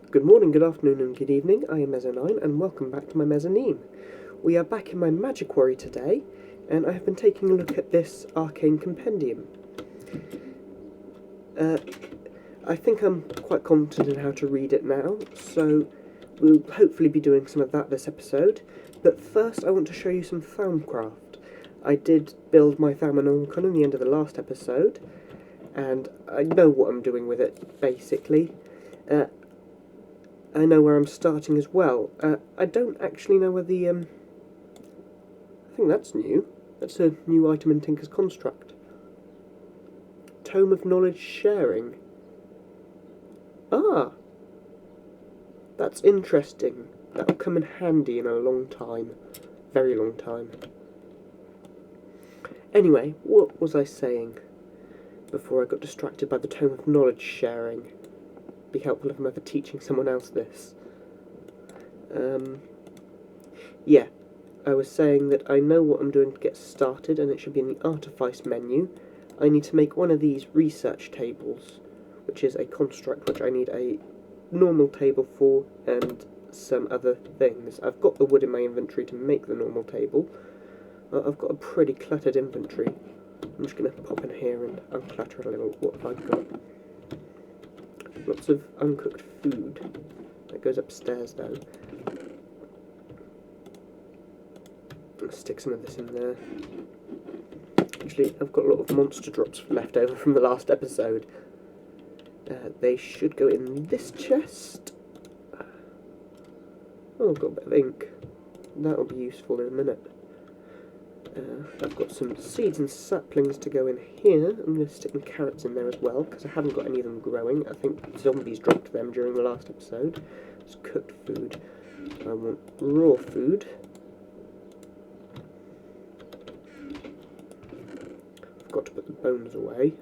Good morning, good afternoon and good evening. I am Mezzo9 and welcome back to my mezzanine. We are back in my Magiquarry today and I have been taking a look at this arcane compendium. I think I'm quite confident in how to read it now, so we'll hopefully be doing some of that this episode. But first I want to show you some Thaumcraft. I did build my Thaumcraft in the end of the last episode, and I know what I'm doing with it, basically. I know where I'm starting as well. I don't actually know where the, I think that's new. That's a new item in Tinker's Construct. Tome of Knowledge Sharing. Ah! That's interesting. That'll come in handy in a long time. Very long time. Anyway, what was I saying before I got distracted by the Tome of Knowledge Sharing? Be helpful if I'm ever teaching someone else this. Yeah, I was saying that I know what I'm doing to get started, and it should be in the Artifice menu. I need to make one of these research tables, which is a construct which I need a normal table for and some other things. I've got the wood in my inventory to make the normal table. I've got a pretty cluttered inventory. I'm just going to pop in here and unclutter it a little. What have I got? Lots of uncooked food. That goes upstairs though. Let's stick some of this in there. Actually, I've got a lot of monster drops left over from the last episode. They should go in this chest. Oh, I've got a bit of ink. That'll be useful in a minute. I've got some seeds and saplings to go in here. I'm going to stick some carrots in there as well, because I haven't got any of them growing. I think zombies dropped them during the last episode. It's cooked food. I want raw food. I've got to put the bones away.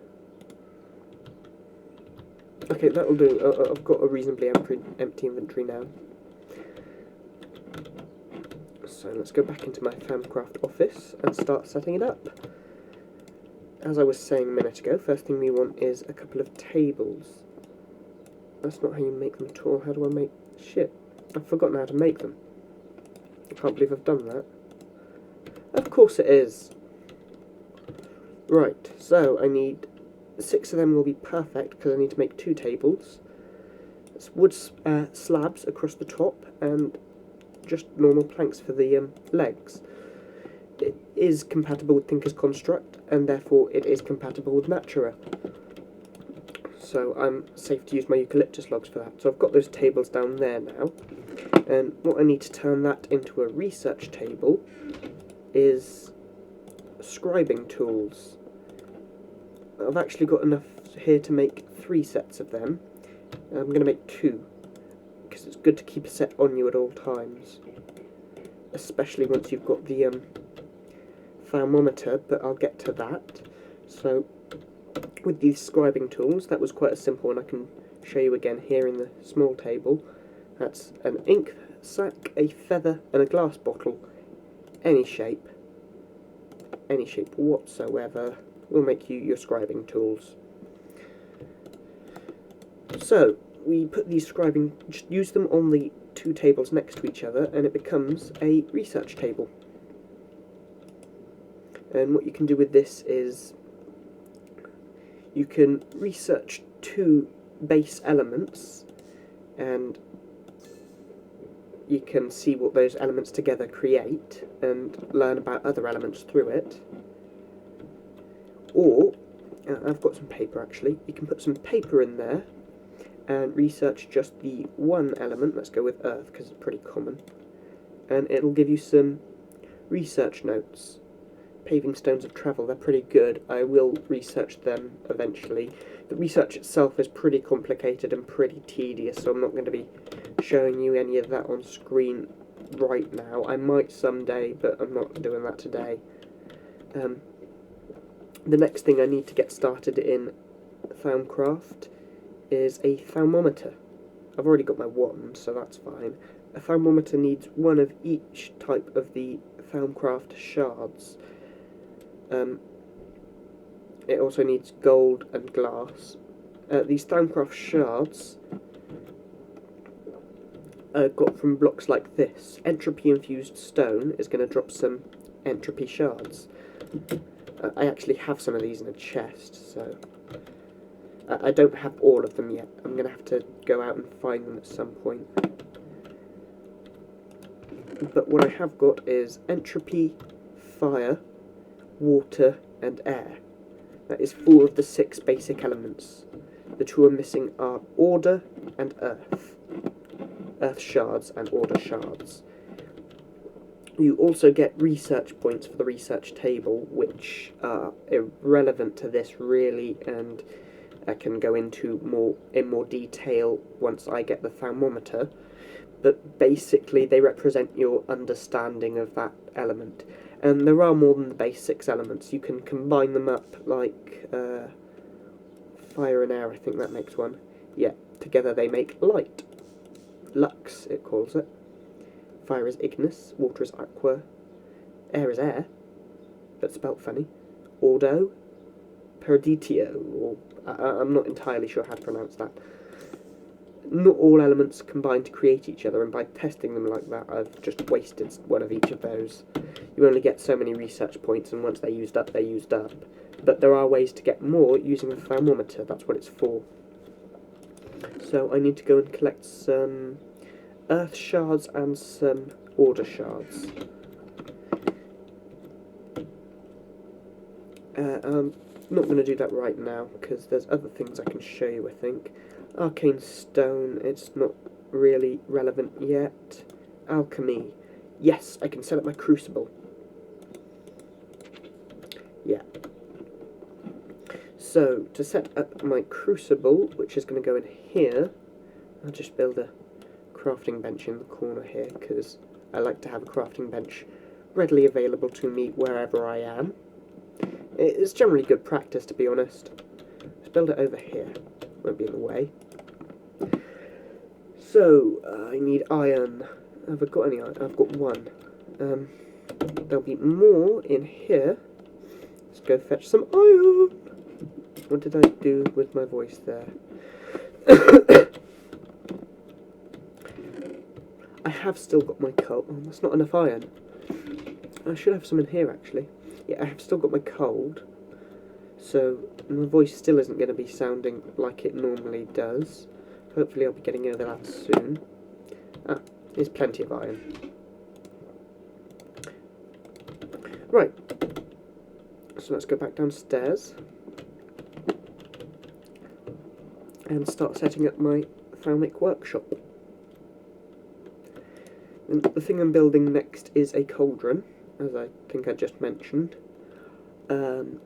Okay, that'll do. I've got a reasonably empty inventory now. So let's go back into my Thaumcraft office and start setting it up. As I was saying a minute ago, first thing we want is a couple of tables. That's not how you make them at all. How do I make... Shit, I've forgotten how to make them. I can't believe I've done that. Of course it is. Right, so I need... 6 of them will be perfect because I need to make 2 tables. It's wood slabs across the top and just normal planks for the legs. It is compatible with Tinker's Construct, and therefore it is compatible with Natura. So I'm safe to use my eucalyptus logs for that. So I've got those tables down there now, and what I need to turn that into a research table is scribing tools. I've actually got enough here to make 3 sets of them. I'm going to make 2. Because it's good to keep a set on you at all times, especially once you've got the thermometer, but I'll get to that. So with these scribing tools, that was quite a simple one. I can show you again here in the small table. That's an ink sac, a feather and a glass bottle. Any shape whatsoever will make you your scribing tools. So we put these scribing, just use them on the 2 tables next to each other, and it becomes a research table. And what you can do with this is you can research 2 base elements, and you can see what those elements together create and learn about other elements through it. Or, I've got some paper actually, you can put some paper in there and research just the 1 element. Let's go with earth because it's pretty common, and it'll give you some research notes. Paving stones of travel, they're pretty good. I will research them eventually. The research itself is pretty complicated and pretty tedious, so I'm not going to be showing you any of that on screen right now. I might someday, but I'm not doing that today. The next thing I need to get started in Thaumcraft is a thermometer. I've already got my wand, so that's fine. A thermometer needs 1 of each type of the Thaumcraft shards. It also needs gold and glass. These Thaumcraft shards got from blocks like this. Entropy infused stone is going to drop some entropy shards. I actually have some of these in a chest, so I don't have all of them yet. I'm going to have to go out and find them at some point. But what I have got is entropy, fire, water and air. That is 4 of the 6 basic elements. The 2 I'm missing are order and earth. Earth shards and order shards. You also get research points for the research table, which are irrelevant to this really, and I can go into more detail once I get the thermometer. But basically they represent your understanding of that element. And there are more than the base 6 elements. You can combine them up like fire and air, I think that makes one. Yeah, together they make light. Lux, it calls it. Fire is ignis, water is aqua, air is air, but spelt funny. Ordo, perditio, or I'm not entirely sure how to pronounce that. Not all elements combine to create each other, and by testing them like that, I've just wasted one of each of those. You only get so many research points, and once they're used up, they're used up. But there are ways to get more using the thermometer, that's what it's for. So I need to go and collect some earth shards and some order shards. I'm not going to do that right now, because there's other things I can show you, I think. Arcane stone, it's not really relevant yet. Alchemy. Yes, I can set up my crucible. Yeah. So, to set up my crucible, which is going to go in here, I'll just build a crafting bench in the corner here, because I like to have a crafting bench readily available to me wherever I am. It's generally good practice, to be honest. Let's build it over here. Won't be in the way. So, I need iron. Have I got any iron? I've got 1. There'll be more in here. Let's go fetch some iron. What did I do with my voice there? I have still got my coal. Oh, that's not enough iron. I should have some in here, actually. Yeah, I have still got my cold. So, my voice still isn't going to be sounding like it normally does. Hopefully I'll be getting over that soon. Ah, there's plenty of iron. Right. So let's go back downstairs. And start setting up my Thalmic workshop. And the thing I'm building next is a cauldron, as I think I just mentioned. And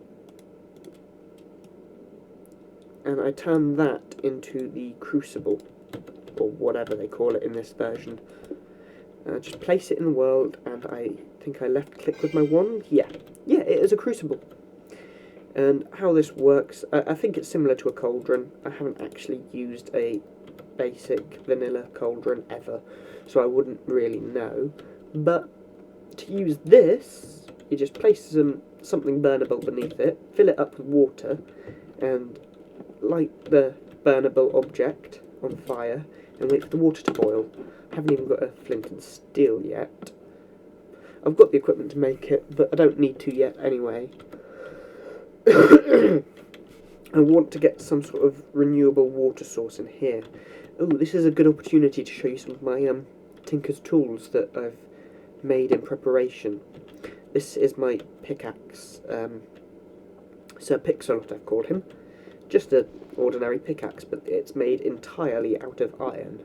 I turn that into the crucible, or whatever they call it in this version. Just place it in the world, and I think I left click with my wand. Yeah, it is a crucible. And how this works, I think it's similar to a cauldron. I haven't actually used a basic vanilla cauldron ever, so I wouldn't really know. But to use this, you just place something burnable beneath it, fill it up with water, and light the burnable object on fire and wait for the water to boil. I haven't even got a flint and steel yet. I've got the equipment to make it, but I don't need to yet anyway. I want to get some sort of renewable water source in here. Oh, this is a good opportunity to show you some of my Tinker's tools that I've made in preparation. This is my pickaxe. Sir Pixelot, I've called him. Just an ordinary pickaxe, but it's made entirely out of iron.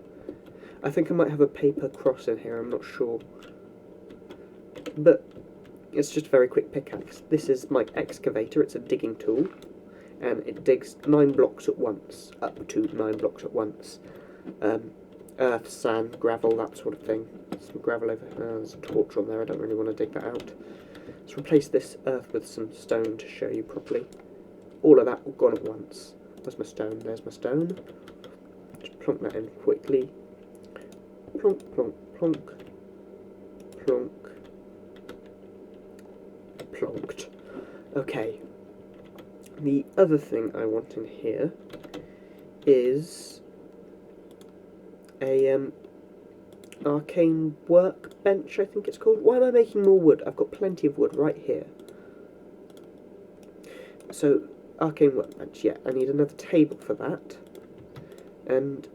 I think I might have a paper cross in here, I'm not sure. But it's just a very quick pickaxe. This is my excavator, it's a digging tool, and it digs 9 blocks at once, up to 9 blocks at once. Earth, sand, gravel, that sort of thing. Some gravel over there, there's a torch on there, I don't really want to dig that out. Let's replace this earth with some stone to show you properly. All of that gone at once. Where's my stone? There's my stone. Just plonk that in quickly. Plonk, plonk, plonk. Plonk. Plonked. Okay. The other thing I want in here is a arcane workbench, I think it's called. Why am I making more wood? I've got plenty of wood right here. So, arcane workbench, yeah, I need another table for that. And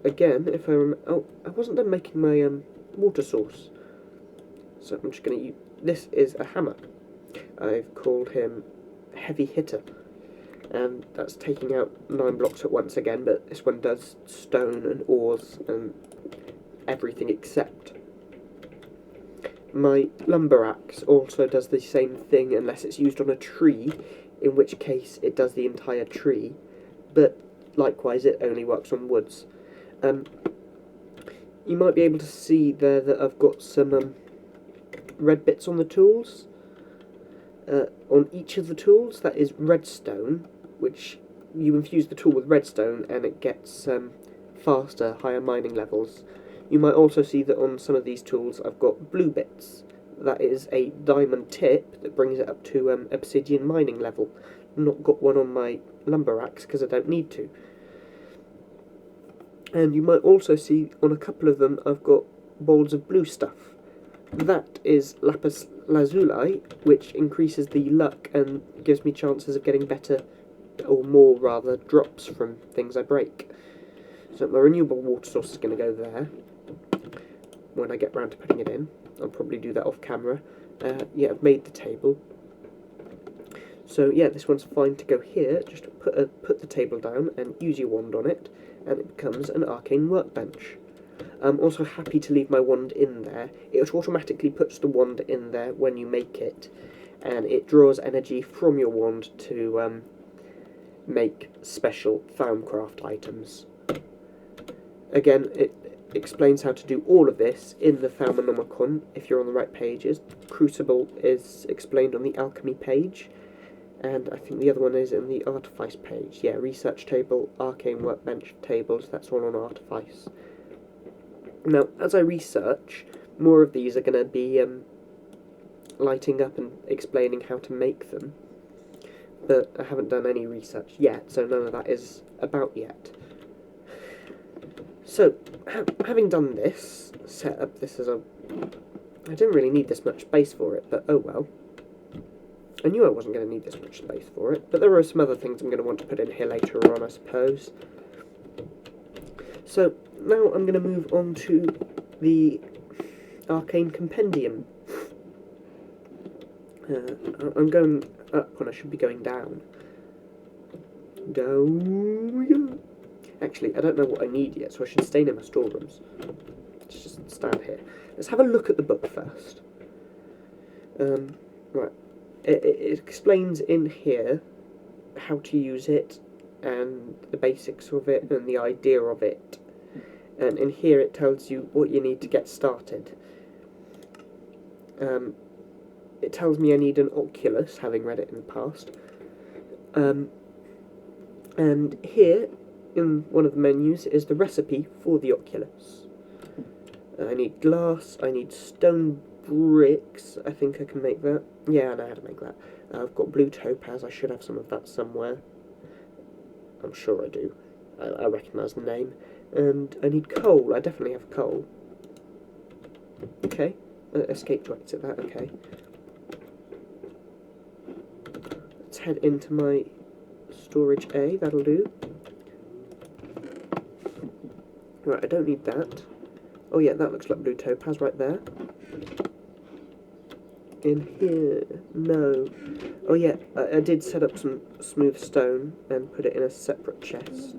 again, if I remember, oh, I wasn't done making my water source. So I'm just going to use, this is a hammer. I've called him Heavy Hitter. And that's taking out 9 blocks at once again, but this one does stone and ores and everything except. My lumber axe also does the same thing unless it's used on a tree, in which case it does the entire tree, but likewise it only works on woods. You might be able to see there that I've got some red bits on the tools. On each of the tools that is redstone, which you infuse the tool with redstone and it gets faster, higher mining levels. You might also see that on some of these tools I've got blue bits. That is a diamond tip that brings it up to obsidian mining level. I've not got one on my lumber axe because I don't need to. And you might also see on a couple of them I've got balls of blue stuff. That is lapis lazuli, which increases the luck and gives me chances of getting better, or more rather, drops from things I break. So my renewable water source is going to go there when I get round to putting it in. I'll probably do that off camera. Yeah, I've made the table. So yeah, this one's fine to go here. Just put the table down and use your wand on it, and it becomes an arcane workbench. I'm also happy to leave my wand in there. It automatically puts the wand in there when you make it, and it draws energy from your wand to make special Thaumcraft items. Again, it explains how to do all of this in the Thaumonomicon, if you're on the right pages. Crucible is explained on the alchemy page, and I think the other one is in the artifice page. Yeah, research table, arcane workbench tables, that's all on artifice. Now, as I research, more of these are going to be lighting up and explaining how to make them, but I haven't done any research yet, so none of that is about yet. So, having done this, set up this as a... I didn't really need this much space for it, but oh well. I knew I wasn't going to need this much space for it, but there are some other things I'm going to want to put in here later on, I suppose. So, now I'm going to move on to the Arcane Compendium. I'm going up when I should be going down. Down. Actually, I don't know what I need yet, so I should stay near my storerooms. Let's just stand here. Let's have a look at the book first. Right. It explains in here how to use it, and the basics of it, and the idea of it. And in here it tells you what you need to get started. It tells me I need an Oculus, having read it in the past. And here, in one of the menus, is the recipe for the Oculus. I need glass, I need stone bricks, I think I can make that. Yeah, I know how to make that. I've got blue topaz, I should have some of that somewhere. I'm sure I do. I recognise the name. And I need coal, I definitely have coal. Okay, escape to exit that, okay. Let's head into my storage A, that'll do. Right, I don't need that. Oh yeah, that looks like blue topaz right there. In here, no. Oh yeah, I did set up some smooth stone and put it in a separate chest.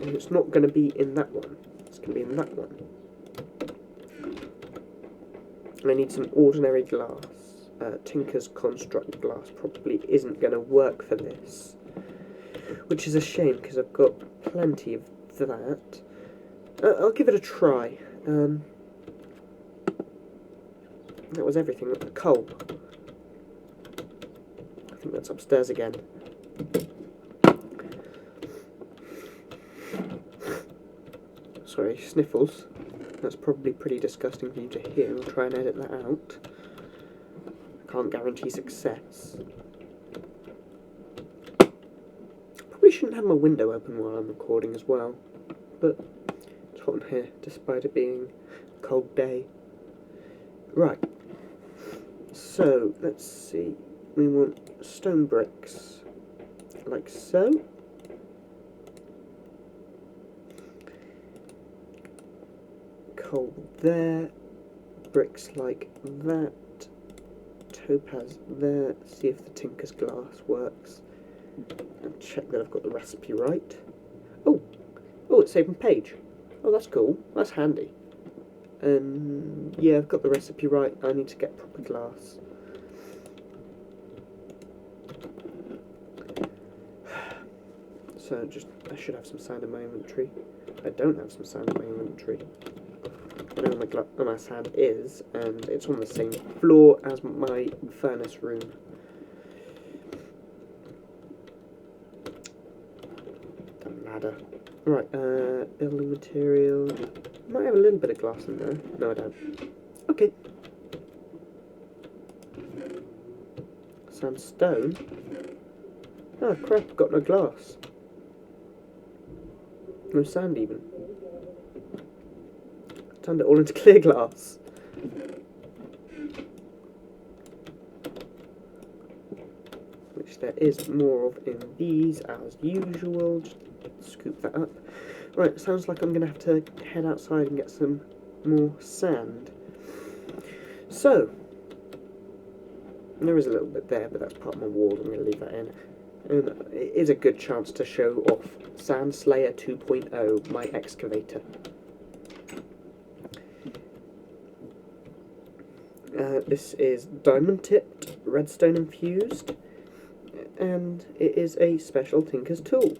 And it's not going to be in that one, it's going to be in that one. And I need some ordinary glass. Tinker's Construct glass probably isn't going to work for this, which is a shame because I've got plenty of that. I'll give it a try. That was everything. Coal. I think that's upstairs again. Sorry, sniffles. That's probably pretty disgusting for you to hear. I'll try and edit that out. I can't guarantee success. Probably shouldn't have my window open while I'm recording as well, but it's hot in here despite it being a cold day. Right, so let's see, we want stone bricks, like so. Coal there, bricks like that, topaz there. See if the tinker's glass works, and check that I've got the recipe right. Oh, it's saved on page. Oh, that's cool, that's handy. Yeah, I've got the recipe right. I need to get proper glass. So I should have some sand in my inventory. I don't have some sand in my inventory. I know where my sand is, and it's on the same floor as my furnace room. Damn ladder. Right, building material. Might have a little bit of glass in there. No, I don't. Okay. Sandstone. Oh crap, got no glass. No sand even. Turned it all into clear glass. Which there is more of in these as usual. Just scoop that up. Right, sounds like I'm going to have to head outside and get some more sand. So, there is a little bit there, but that's part of my wall. I'm going to leave that in. And it is a good chance to show off Sand Slayer 2.0, my excavator. This is diamond tipped, redstone infused, and it is a special tinker's tool.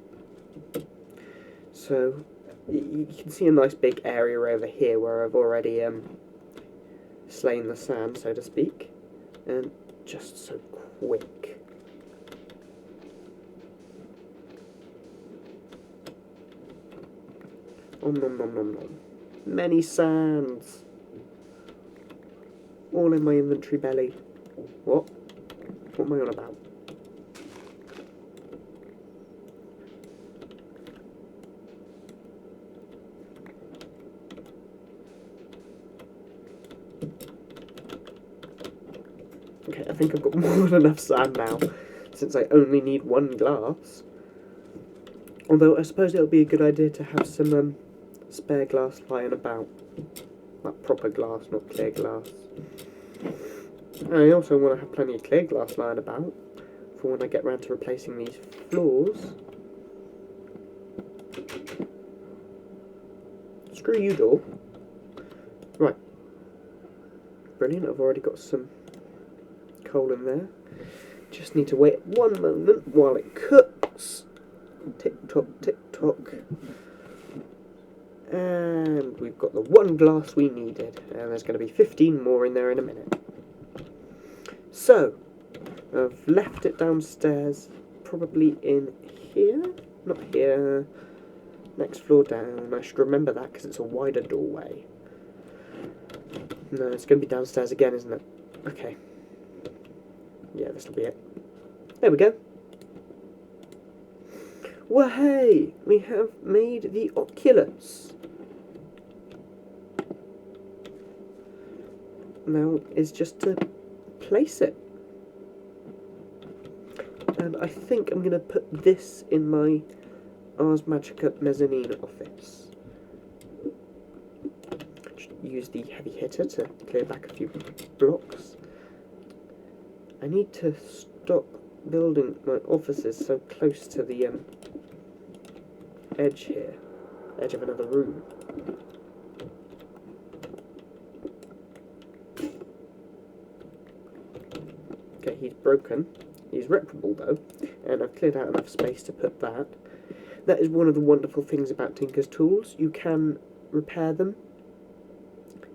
So you can see a nice big area over here where I've already slain the sand, so to speak, and just so quick. Nom nom nom nom nom. Many sands. All in my inventory belly. What? What am I on about? Okay, I think I've got more than enough sand now, since I only need one glass. Although I suppose it'll be a good idea to have some spare glass lying about. Like proper glass, not clear glass. I also want to have plenty of clear glass lying about for when I get round to replacing these floors. Screw you, door. Right. Brilliant, I've already got some coal in there. Just need to wait one moment while it cooks. Tick tock, tick tock. And we've got the one glass we needed. And there's going to be 15 more in there in a minute. So, I've left it downstairs, probably in here, not here, next floor down. I should remember that because it's a wider doorway. No, it's going to be downstairs again, isn't it? Okay. Yeah, this will be it. There we go. Well, hey, we have made the Oculus. Now is just to place it. And I think I'm going to put this in my Ars Magica mezzanine office. Just use the heavy hitter to clear back a few blocks. I need to stop building my offices so close to the edge here, edge of another room. Okay, he's broken. He's reparable though, and I've cleared out enough space to put that. That is one of the wonderful things about Tinker's tools. You can repair them.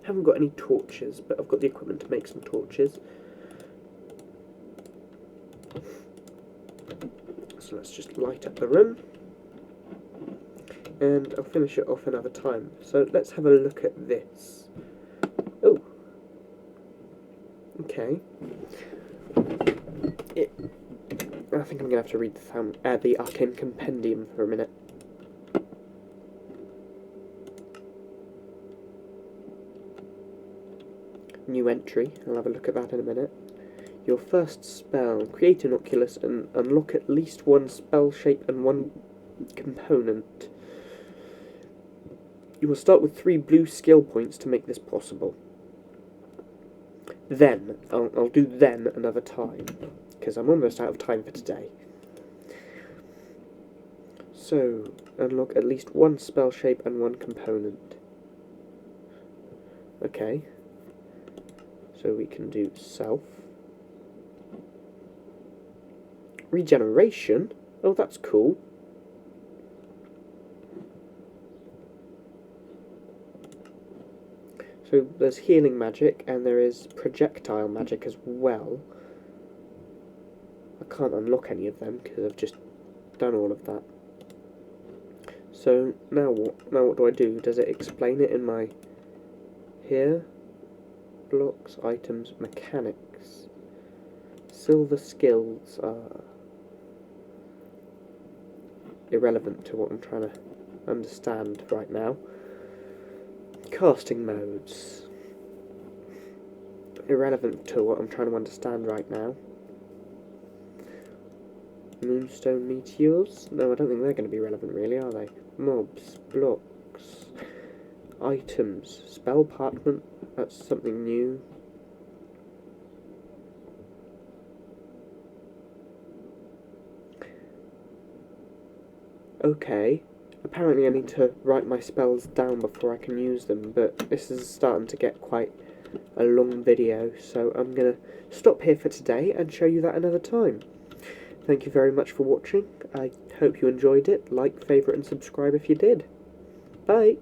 Haven't got any torches, but I've got the equipment to make some torches. So let's just light up the room. And I'll finish it off another time. So let's have a look at this. Oh. Okay. think I'm going to have to read the Arcane Compendium for a minute. New entry, I'll have a look at that in a minute. Your first spell, create an oculus and unlock at least one spell shape and one component. You will start with 3 blue skill points to make this possible. Then, I'll do then another time, because I'm almost out of time for today. So, unlock at least one spell shape and one component. Okay. So we can do self. Regeneration? Oh, that's cool. So there's healing magic and there is projectile magic as well. I can't unlock any of them because I've just done all of that. So now what? Now what do I do? Does it explain it in my here? Blocks, items, mechanics. Silver skills are irrelevant to what I'm trying to understand right now. Casting modes. Irrelevant to what I'm trying to understand right now. Moonstone meteors? No, I don't think they're going to be relevant really, are they? Mobs, blocks, items, spell parchment, that's something new. Okay, apparently I need to write my spells down before I can use them, but this is starting to get quite a long video, so I'm going to stop here for today and show you that another time. Thank you very much for watching. I hope you enjoyed it. Like, favourite and subscribe if you did. Bye!